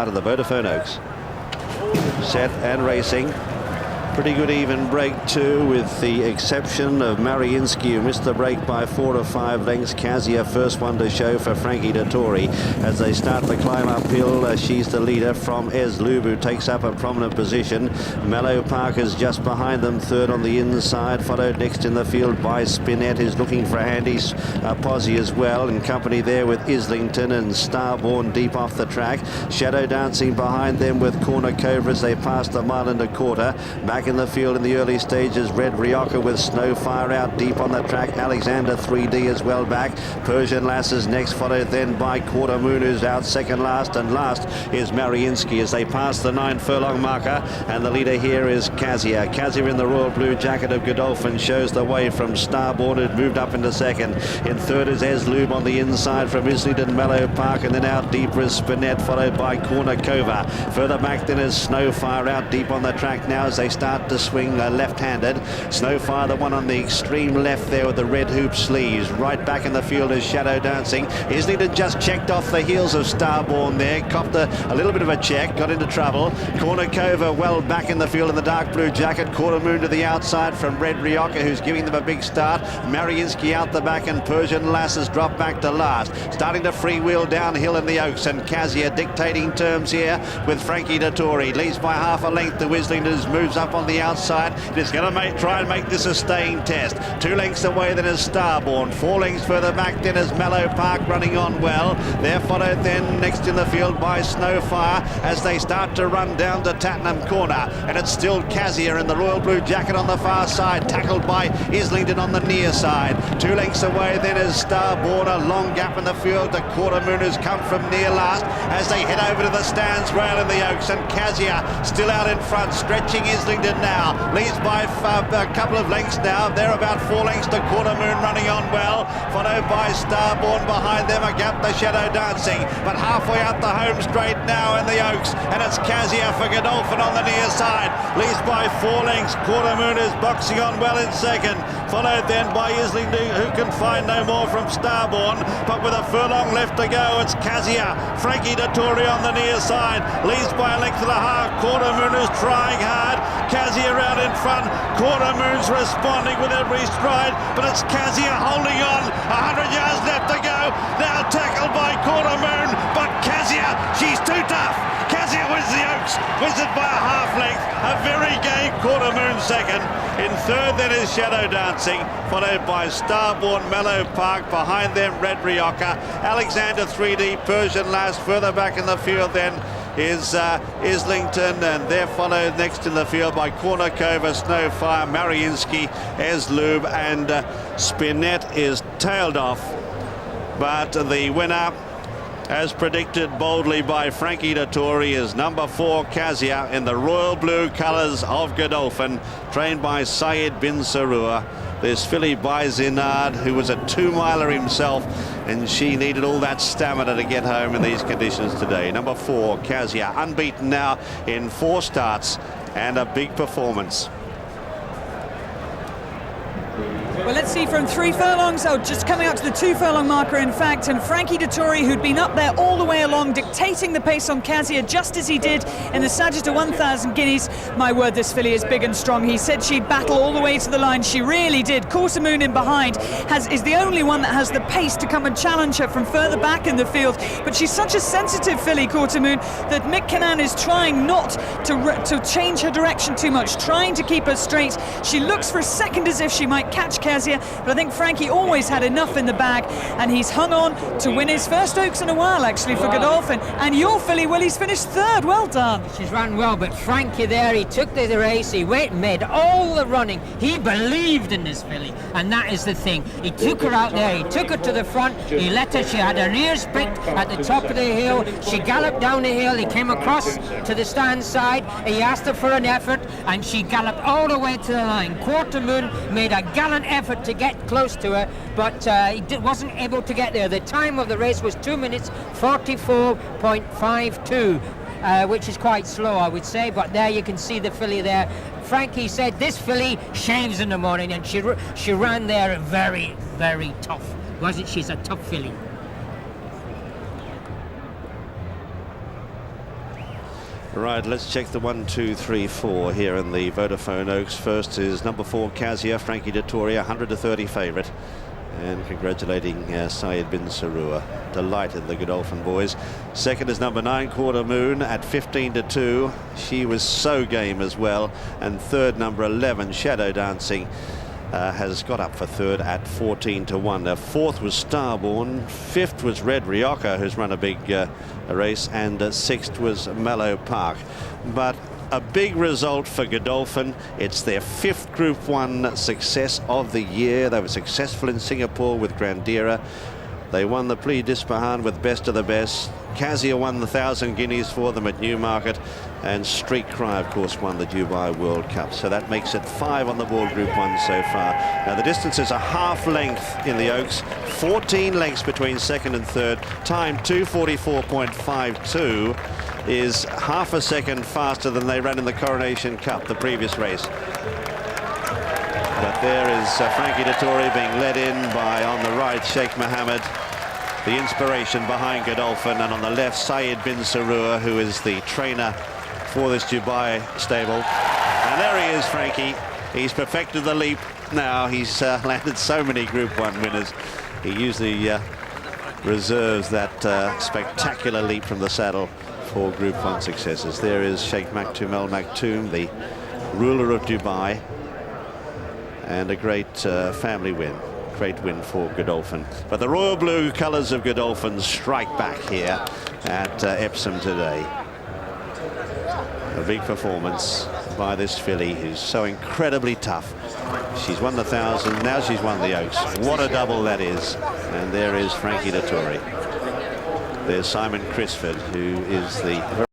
start of the Vodafone Oaks. Set and racing. Pretty good even break too, with the exception of Mariinsky, who missed the break by 4 or 5 lengths. Kazzia, first one to show for Frankie Dettori. As they start the climb uphill, she's the leader from Eslub, who takes up a prominent position. Mellow Park is just behind them, third on the inside, followed next in the field by Spinette, who's looking for a handy posse as well, in company there with Islington and Starborn deep off the track. Shadow Dancing behind them with Corner Cobra as they pass the mile and a quarter. Back in the field in the early stages, Red Rioja with Snowfire out deep on the track. Alexander 3D as well back. Persian Lass is next, followed then by Quarter Moon, who's out second last, and last is Mariinsky as they pass the 9 furlong marker, and the leader here is Kazzia. Kazzia in the royal blue jacket of Godolphin shows the way from Starborn, who'd moved up into second. In third is Eslub on the inside from Islington, Mellow Park, and then out deeper is Spinette, followed by Corner Cova. Further back then is Snowfire out deep on the track now as they start to swing left-handed. Snowfire, the one on the extreme left there with the red hoop sleeves. Right back in the field is Shadow Dancing. Islington just checked off the heels of Starborn there, copped a little bit of a check, got into trouble. Corner Cova well back in the field in the dark blue jacket. Quarter Moon to the outside from Red Rioja, who's giving them a big start. Mariinsky out the back, and Persian Lass has dropped back to last. Starting to freewheel downhill in the Oaks, and Kazzia dictating terms here with Frankie Dettori. Leads by half a length to Islington, moves up on the outside. It is going to try and make this a staying test. 2 lengths away then is Starborn. 4 lengths further back then is Mellow Park running on well. They're followed then next in the field by Snowfire as they start to run down to Tattenham Corner. And it's still Kazzia in the royal blue jacket on the far side, tackled by Islington on the near side. 2 lengths away then is Starborn. A long gap in the field. The Quarter Moon has come from near last as they head over to the stands rail in the Oaks, and Kazzia still out in front, stretching Islington now. Leads by a couple of lengths now. They're about 4 lengths to Quarter Moon running on well, followed by Starborn behind them, a gap to Shadow Dancing, but halfway out the home straight now in the Oaks, and it's Kazzia for Godolphin on the near side. Leads by 4 lengths. Quarter Moon is boxing on well in second, followed then by Islington, who can find no more from Starborn, but with a furlong left to go, it's Kazzia. Frankie Dettori on the near side, leads by a length and a half. Quarter Moon is trying hard. Kazzia out in front. Quarter Moon's responding with every stride, but it's Kazzia holding on. 100 yards left to go. Now tackled by Quarter Moon, but Kazzia, she's too tough. Kazzia wins the Oaks, wins it by a half length. A very game Quarter Moon second. In third then is Shadow Dancing, followed by Starborn, Mellow Park. Behind them Red Rioja, Alexander 3D, Persian Lass. Further back in the field then is Islington, and they're followed next in the field by Corner Cova, Snowfire, Mariinsky, Eslub, and Spinette is tailed off. But the winner, as predicted boldly by Frankie Dettori, is number 4 Kazzia in the royal blue colours of Godolphin, trained by Syed bin Sarur. There's filly by Zinard, who was a 2-miler himself, and she needed all that stamina to get home in these conditions today. Number 4 Kazzia, unbeaten now in 4 starts, and a big performance. Well, let's see from 3 furlongs, just coming up to the 2 furlong marker, in fact, and Frankie Dettori, who'd been up there all the way along, dictating the pace on Kazzia, just as he did in the Sagitta 1,000 guineas. My word, this filly is big and strong. He said she'd battle all the way to the line. She really did. Quarter Moon in behind is the only one that has the pace to come and challenge her from further back in the field. But she's such a sensitive filly, Quarter Moon, that Mick Cannan is trying not to change her direction too much, trying to keep her straight. She looks for a second as if she might catch Kazzia, but I think Frankie always had enough in the bag, and he's hung on to win his first Oaks in a while, actually, for Godolphin. And your filly, Willie's finished 3rd. Well done. She's run well, but Frankie there, he took the race, he made all the running. He believed in this filly, and that is the thing. He took her out there, he took her to the front, he let her, she had her ears pricked at the top of the hill, she galloped down the hill, he came across to the stand side, he asked her for an effort, and she galloped all the way to the line. Quarter Moon made a gallant effort to get close to her, but he wasn't able to get there. The time of the race was 2 minutes 44.52, which is quite slow, I would say, but there you can see the filly there. Frankie said this filly shaves in the morning, and she ran there very, very tough, wasn't she? She's a tough filly. Right, let's check the 1, 2, 3, 4 here in the Vodafone Oaks. First is number 4, Kazzia, Frankie Dettori, 100-30 favourite. And congratulating Syed bin Sarua. Delighted the Godolphin boys. Second is number 9, Quarter Moon, at 15-2. She was so game as well. And third, number 11, Shadow Dancing, has got up for third at 14-1. Fourth was Starborn. Fifth was Red Rioja, who's run a big race. And sixth was Mallow Park. But a big result for Godolphin. It's their 5th Group 1 success of the year. They were successful in Singapore with Grandira. They won the Prix d'Ispahan with Best of the Best. Kazzia won the 1,000 guineas for them at Newmarket. And Street Cry, of course, won the Dubai World Cup. So that makes it 5 on the board, Group 1 so far. Now, the distance is a half length in the Oaks. 14 lengths between second and third. Time 2:44.52 is half a second faster than they ran in the Coronation Cup, the previous race. But there is Frankie Dettori being led in by, on the right, Sheikh Mohammed, the inspiration behind Godolphin, and on the left, Syed bin Sarua, who is the trainer for this Dubai stable. And there he is, Frankie. He's perfected the leap now. He's landed so many Group 1 winners. He usually reserves that spectacular leap from the saddle for Group 1 successes. There is Sheikh Maktoum Al Maktoum, the ruler of Dubai, and a great family win. Great win for Godolphin. But the royal blue colours of Godolphin strike back here at Epsom today. A big performance by this filly, who's so incredibly tough. She's won the 1,000, now she's won the Oaks. What a double that is. And there is Frankie Dettori. There's Simon Crisford, who is the